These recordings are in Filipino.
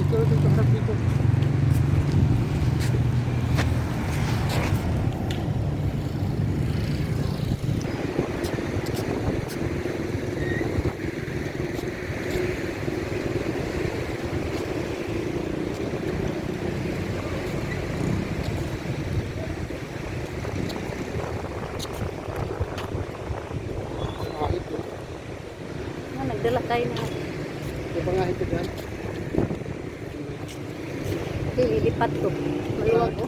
Dito, dito, harap dito. Nagdala tayo na. Ito ba nga ito dyan? Lilipat to. Maluwag ko.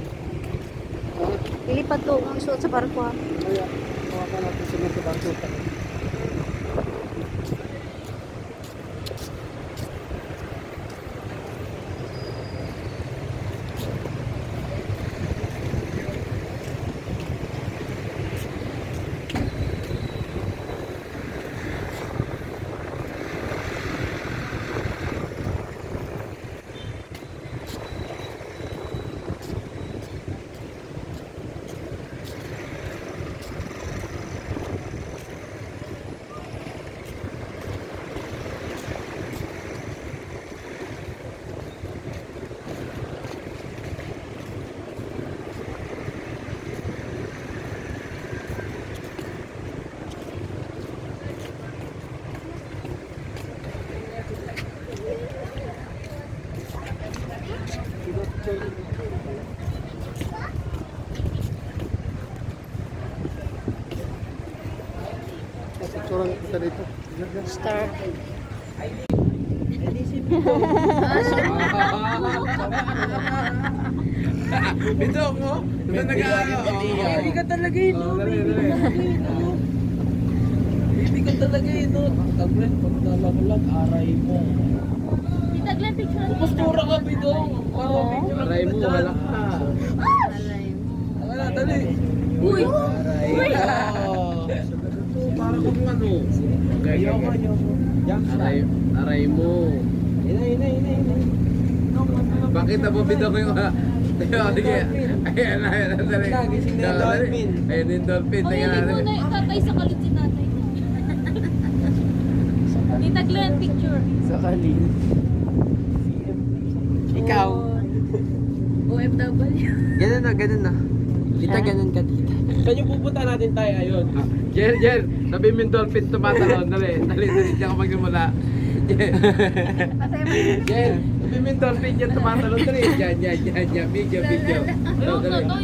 Lilipat to. Ang suot sa barko ha. Kaya, hawakan natin sa mga barko. Picturean kita dito. Star. Ito mo? Ito Hindi ka talaga ino. Hindi ka talaga ino. Taglen, pagdala ko lang, aray mo. Taglan picture. Postura ka, Bidong. Aray mo, wala ka. Wala, dali. Uy! Uy! Para kung ano. Ayoko. Aray mo. Ina. Bakit nabubito ko yung... Sige. Ayan na, dali. Nagising na yung dolphin. Ayan yung dolphin. Hindi Tingnan mo natin. na itatay sa kalit si tatay. Di taglan picture. Sa kalin. Ikaw. OFW. Ganun na. Tita, ganun ka, tita. Saan yung pupunta natin tayo ayon? Jer, sabi mo yung dolphin tumatalon. Dali, diyan ka magsimula. Jer, sabi mo yung dolphin dyan tumatalon. Dali, dyan, video. Dali.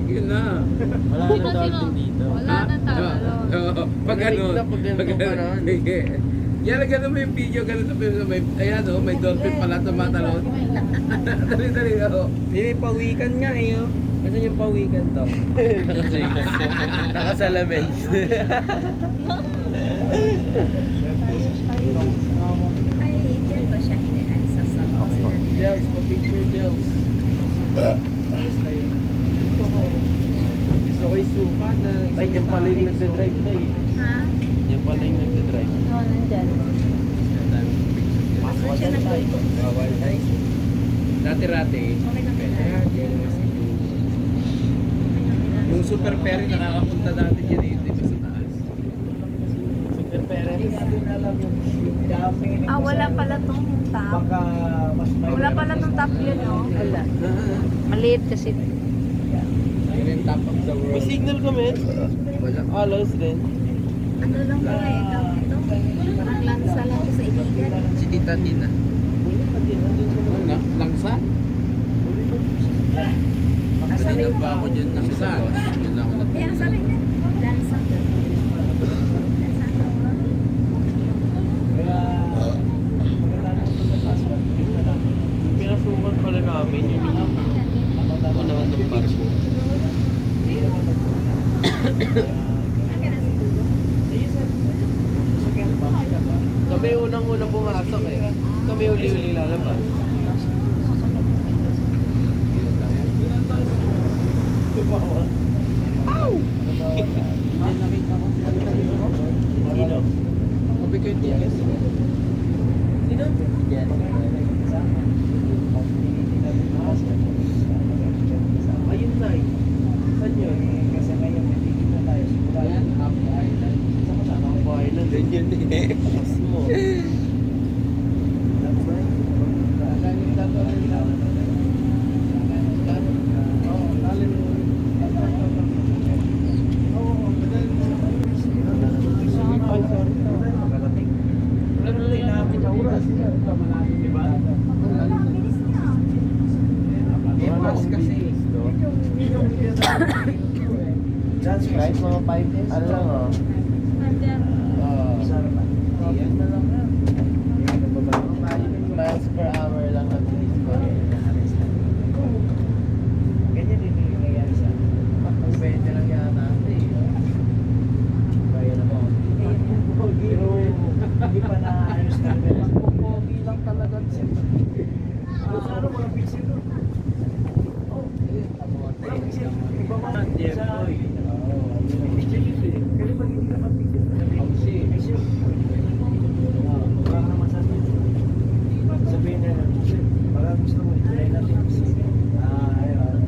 Yun na. Wala Dito nang dolphin dito. Wala nang talo. Pag ano, Pag ganun. sige. Yan, ganun mo yung video, ganun mo may, ayan o, may dolphin pala tumatalon. Dali, o. May pawikan nga eh. Oh. Kasi yung pawikan to. Nakasalamin. Ay, dito siya sa Gels, pa-picture gels. Gusto ko yung suka na... Ay, yan pala yung nagdadrive na eh. Ha? Yan pala yung nagdadrive. Oo, nandyan. Pasok Siya nagdrive. Bawal. Dati-rati, yung super ferry nakakapunta dati dyan eh, di ba sa taas? Super parents. Ah, wala pala tong top. Baka mas may... Wala pala tong top yun, no? Wala. Maliit kasi. Yun yung top of the May world. signal kami. Wala. Alos din. Ano lang pala eh, tawag ito? Parang lansa lang sa iligan. Si Tita Tina. Langsa? Kanina pa ako dyan langsa. Yun ako na. Kaya sabi niya, lansa. Pinasukan pala namin yung unahan ng barko. Kami unang-unang pumasok eh. Kami uli-uli lalabas. Ow! Sino? Sabi ko yung tigas. Sino? Ayun na eh. Saan yun? Kasi ngayon nandito tayo. Ayan, Happy Island. Ang bahay lang. Ganyan eh. Takas mo. Saan yung dato? Just right, mga 5 days. Ano lang oh. Sarap. Yan na lang na. Miles per hour lang ang bilis ko. Ganyan din yung nangyayari sa akin. 20 lang yata. Kaya na mo. Pero hindi pa naayos na rin. Pogi lang talaga siya. Ano mga pixel doon? Iba ba? Jeffoy. Kaya pag hindi ka mag-pixel pixel. Baka naman sabihin na baka gusto mo i-try natin ayun.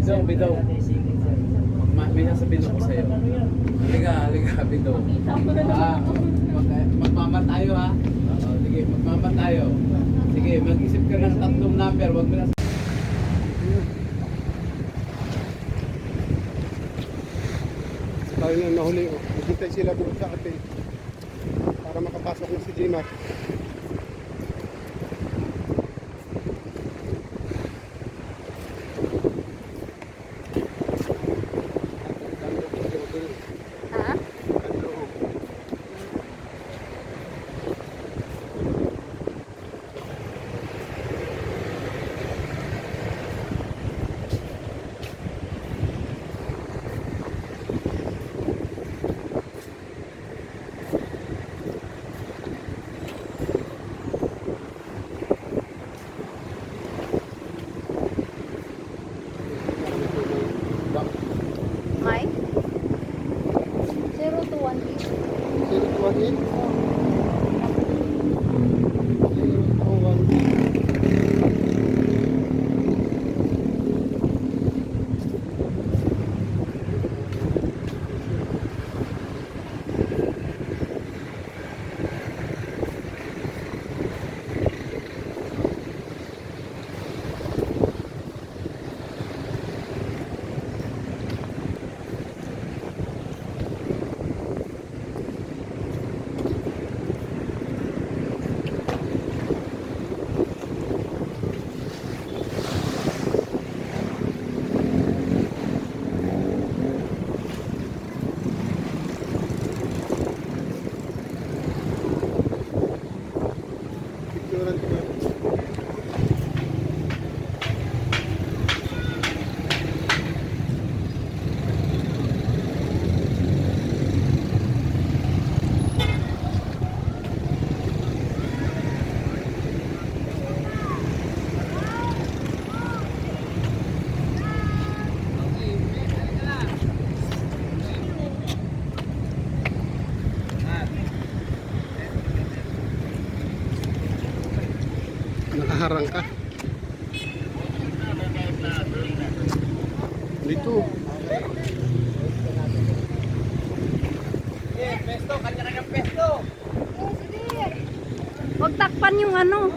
So, Bidaw. May nasabihin ako sa'yo. Halika, Bidaw. Magmama tayo ha. Sige, magmama tayo. Sige, mag-isip ka ng 3 number. Huwag mo na Tayo na nahuli. Naghintay sila doon sa atin. Para makapasok na si Gina. Ha? May? 0 to 1 feet. 0-1-8. 0-1. Picturean ko na. Nakaharang ka. Dito. Pesto, kanya-kanyang pesto. Huwag takpan yung ano.